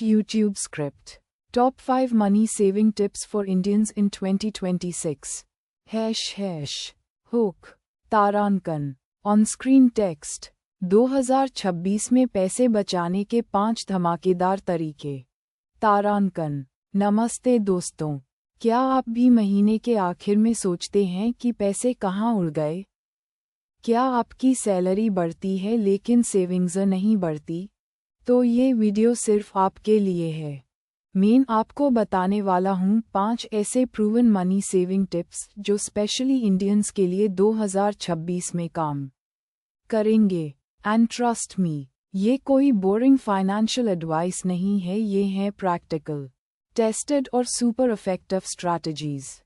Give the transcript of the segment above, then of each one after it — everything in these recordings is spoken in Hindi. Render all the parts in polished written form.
YouTube script. Top 5 money saving tips for Indians in 2026. Hook. तारांकन. On screen text. 2026 में पैसे बचाने के 5 धमाकेदार तरीके. तारांकन. नमस्ते दोस्तों, क्या आप भी महीने के आखिर में सोचते हैं कि पैसे कहाँ उड़ गए? क्या आपकी सैलरी बढ़ती है लेकिन सेविंग्स नहीं बढ़ती? तो ये वीडियो सिर्फ आपके लिए है। मैं आपको बताने वाला हूँ 5 ऐसे प्रूवन मनी सेविंग टिप्स जो स्पेशली इंडियंस के लिए 2026 में काम करेंगे। एंड ट्रस्ट मी, ये कोई बोरिंग फाइनेंशियल एडवाइस नहीं है, ये है प्रैक्टिकल, टेस्टेड और सुपर इफेक्टिव स्ट्रैटेजीज।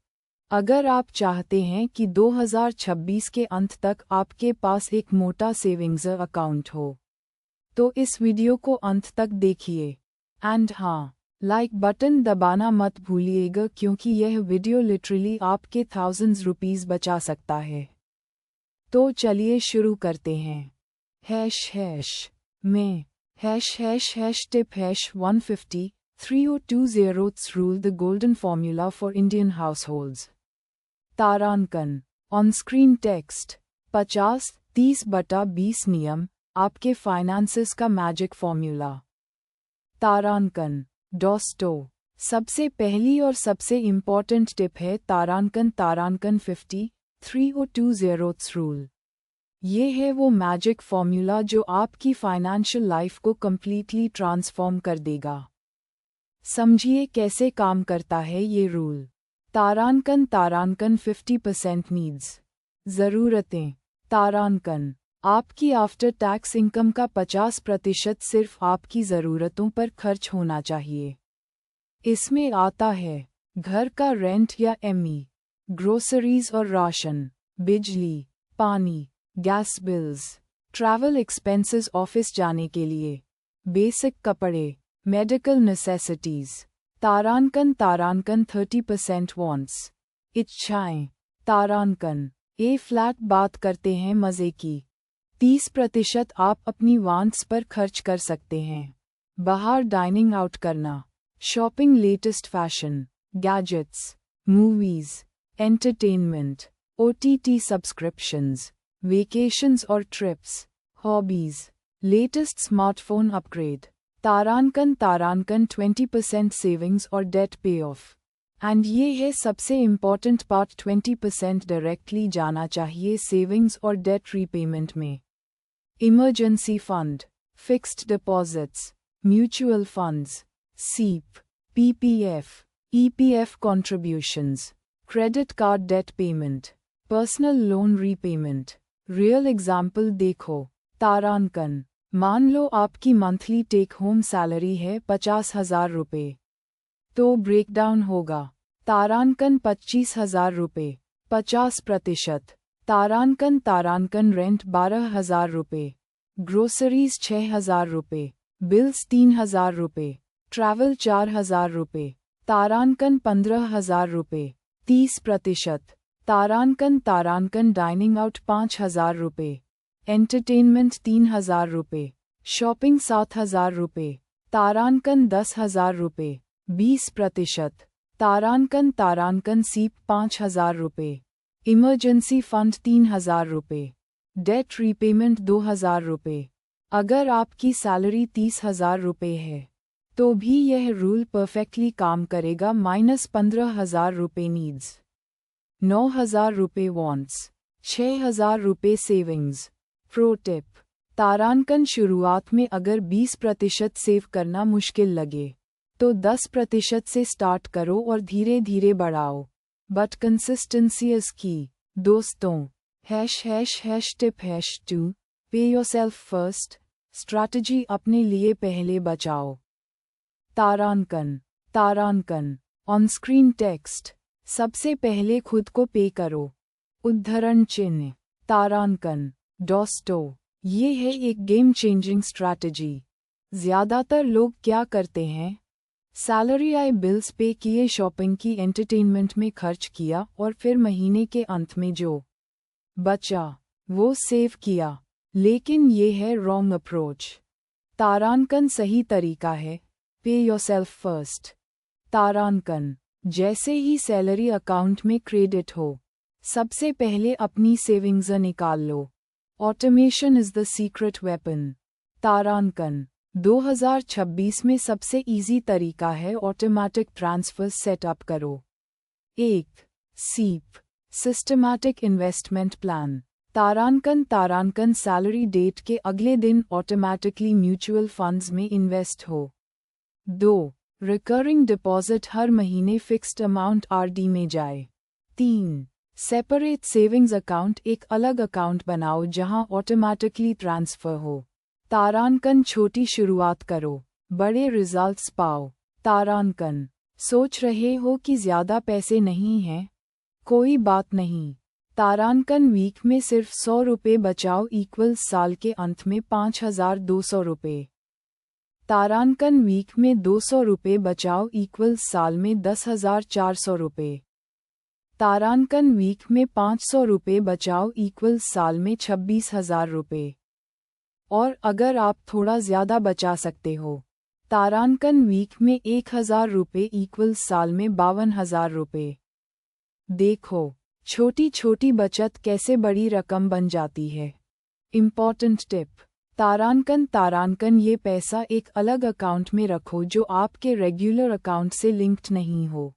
अगर आप चाहते हैं कि 2026 के अंत तक आपके पास एक मोटा सेविंग्स अकाउंट हो, तो इस वीडियो को अंत तक देखिए। एंड हाँ, लाइक बटन दबाना मत भूलिएगा क्योंकि यह वीडियो लिटरली आपके थाउजेंड्स रुपीस बचा सकता है। तो चलिए शुरू करते हैं। मैं tip #150 3020 rule the golden formula for Indian households. तारांकन. On screen text. 50-30/20 नियम, आपके फाइनेंसेस का मैजिक फॉर्मूला. तारांकन. दोस्तों, सबसे पहली और सबसे इम्पॉर्टेंट टिप है तारांकन 50-3020 रूल। ये है वो मैजिक फॉर्मूला जो आपकी फाइनेंशियल लाइफ को कंप्लीटली ट्रांसफॉर्म कर देगा। समझिए कैसे काम करता है ये रूल। तारांकन 50% नीड्स, ज़रूरतें। तारांकन. आपकी आफ्टर टैक्स इनकम का 50% सिर्फ आपकी ज़रूरतों पर खर्च होना चाहिए। इसमें आता है घर का रेंट या एमई, ग्रोसरीज और राशन, बिजली, पानी, gas bills, travel expenses office जाने के लिए, बेसिक कपड़े, मेडिकल नेसेसिटीज़। तारांकन 30% वांट्स, इच्छाएं। तारांकन. ए फ्लैट बात करते हैं मज़े की। 30% आप अपनी वांट्स पर खर्च कर सकते हैं। बाहर डाइनिंग आउट करना, shopping, latest fashion, gadgets, movies, entertainment, OTT subscriptions, vacations और trips, hobbies, latest smartphone upgrade. तारांकन 20% सेविंग्स और डेट पे ऑफ। एंड ये है सबसे इम्पॉर्टेंट पार्ट, 20% डायरेक्टली जाना चाहिए सेविंग्स और डेट रीपेमेंट में। Emergency fund, fixed deposits, mutual funds, SIP, PPF, EPF contributions, credit card debt payment, personal loan repayment. Real example देखो। तारांकन. मान लो आपकी मंथली टेक होम सैलरी है 50,000 रुपये, तो ब्रेकडाउन होगा। तारांकन 25,000 रुपये, 50%। तारांकन रेंट 12,000 रुपये, ग्रोसरीज 6,000 रुपये, बिल्स 3,000 रुपये, ट्रैवल 4,000 रुपये। तारांकन 15,000 रुपये, 30%। तारांकन डाइनिंग आउट 5,000 रुपये, एंटरटेनमेंट 3,000 रुपये, शॉपिंग 7,000 रुपये। तारांकन 10,000 रुपये, 20%। तारांकन सीप 5,000 रुपये, इमरजेंसी फंड 3,000 रुपये, डेट रीपेमेंट 2,000 रुपये। अगर आपकी सैलरी 30,000 रुपये है, तो भी यह रूल परफेक्टली काम करेगा। -15,000 रुपये नीड्स, 9,000 रुपये वांट्स, 6,000 रुपये सेविंग्स। Pro tip. तारांकन शुरुआत में अगर 20% सेव करना मुश्किल लगे, तो 10% से स्टार्ट करो और धीरे धीरे बढ़ाओ। बट कंसिस्टेंसी इज की। दोस्तों, टिप #2 पे योरसेल्फ फर्स्ट, स्ट्रैटेजी अपने लिए पहले बचाओ। तारांकन. On screen text. सबसे पहले खुद को पे करो। उद्धरण चिन्ह. तारांकन. दोस्तों, ये है एक गेम चेंजिंग स्ट्रैटेजी। ज़्यादातर लोग क्या करते हैं? सैलरी आए, बिल्स पे किए, शॉपिंग की, एंटरटेनमेंट में खर्च किया और फिर महीने के अंत में जो बचा वो सेव किया। लेकिन ये है रॉन्ग अप्रोच। तारांकन सही तरीका है। पे योरसेल्फ फर्स्ट। तारांकन, जैसे ही सैलरी अकाउंट में क्रेडिट हो, सबसे पहले अपनी सेविंग्स निकाल लो। Automation is the secret weapon. तारांकन, 2026 में सबसे इजी तरीका है ऑटोमेटिक ट्रांसफर सेटअप करो। 1. SIP systematic investment plan. तारांकन सैलरी डेट के अगले दिन ऑटोमैटिकली म्यूचुअल फंड्स में इन्वेस्ट हो। 2. रिकरिंग डिपॉजिट, हर महीने फिक्स्ड अमाउंट आरडी में जाए। 3. सेपरेट सेविंग्स अकाउंट, एक अलग अकाउंट बनाओ जहां ऑटोमैटिकली ट्रांसफर हो। तारांकन, छोटी शुरुआत करो, बड़े रिजल्ट्स पाओ। तारांकन, सोच रहे हो कि ज्यादा पैसे नहीं हैं? कोई बात नहीं। तारांकन, वीक में सिर्फ 100 रुपये बचाओ इक्वल्स साल के अंत में 5200 रुपये। तारांकन, वीक में 200 रुपये बचाओ इक्वल्स साल में 10,400 रुपये। तारांकन, वीक में 500 रुपये बचाओ इक्वल्स साल में 26,000 रुपये। और अगर आप थोड़ा ज़्यादा बचा सकते हो, तारांकन, वीक में 1,000 रुपये इक्वल्स साल में 52,000 रुपये। देखो, छोटी छोटी बचत कैसे बड़ी रकम बन जाती है। Important tip. तारांकन, ये पैसा एक अलग अकाउंट में रखो जो आपके रेगुलर अकाउंट से लिंक्ड नहीं हो,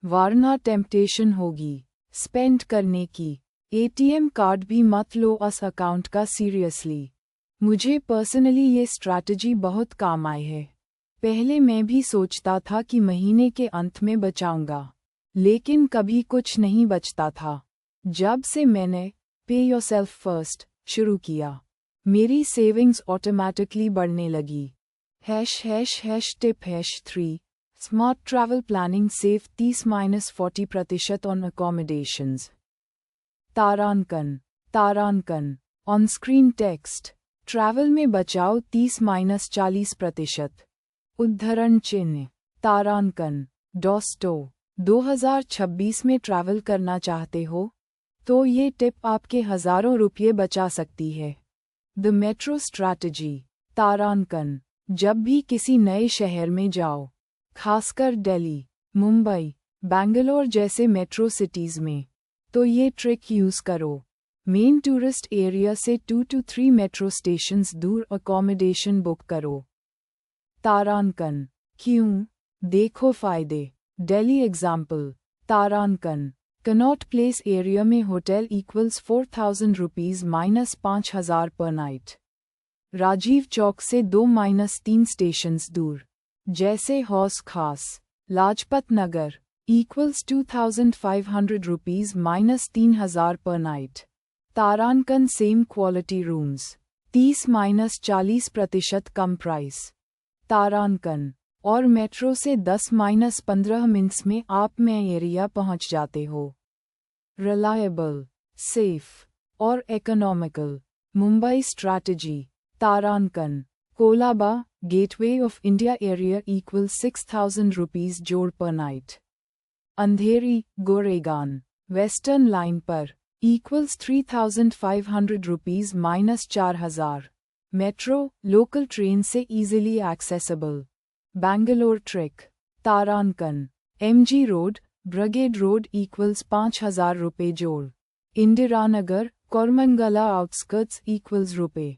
वरना टेम्पटेशन होगी स्पेंड करने की। एटीएम कार्ड भी मत लो उस अकाउंट का सीरियसली। मुझे पर्सनली ये स्ट्रैटेजी बहुत काम आई है। पहले मैं भी सोचता था कि महीने के अंत में बचाऊंगा, लेकिन कभी कुछ नहीं बचता था। जब से मैंने पे योरसेल्फ फर्स्ट शुरू किया, मेरी सेविंग्स ऑटोमैटिकली बढ़ने लगी। Tip #3 smart travel planning, save 30-40% on accommodations. तारांकन ऑन स्क्रीन टेक्स्ट, ट्रैवल में बचाओ 30-40%। उद्धरण चिन्ह। तारांकन, दोस्तों, 2026 में ट्रैवल करना चाहते हो तो ये टिप आपके हज़ारों रुपये बचा सकती है। The metro strategy. तारांकन, जब भी किसी नए शहर में जाओ, खासकर दिल्ली, मुंबई, बेंगलोर जैसे मेट्रो सिटीज़ में, तो ये ट्रिक यूज़ करो। मेन टूरिस्ट एरिया से 2 to 3 मेट्रो स्टेशंस दूर अकोमोडेशन बुक करो। तारांकन, क्यों? देखो फ़ायदे। दिल्ली एग्जाम्पल। तारांकन, कनॉट प्लेस एरिया में hotel equals 4,000 rupees -5,000 per night. Rajiv Chowk से 2-3 स्टेशंस दूर, जैसे हौस खास, लाजपत नगर, इक्वल्स 2,500 रुपीज़ -3,000 पर नाइट। तारांकन, सेम क्वालिटी रूम्स, 30-40% कम प्राइस। तारांकन, और मेट्रो से 10-15 मिनट्स में आप में एरिया पहुंच जाते हो। रिलायबल, सेफ और इकोनॉमिकल। मुंबई स्ट्रैटेजी। तारांकन, Colaba, Gateway of India area equals 6,000 rupees जोड़ per night. Andheri, Goregaon, western line पर, equals 3,500 rupees -4,000। Metro, local train से इजीली एक्सेसिबल। बैंगलोर ट्रिक। तारांकन, MG road, Brigade Road equals 5,000 रुपये जोड़। इंदिरा नगर, कोरमंगला आउटस्कर्ट्स इक्वल्स रुपये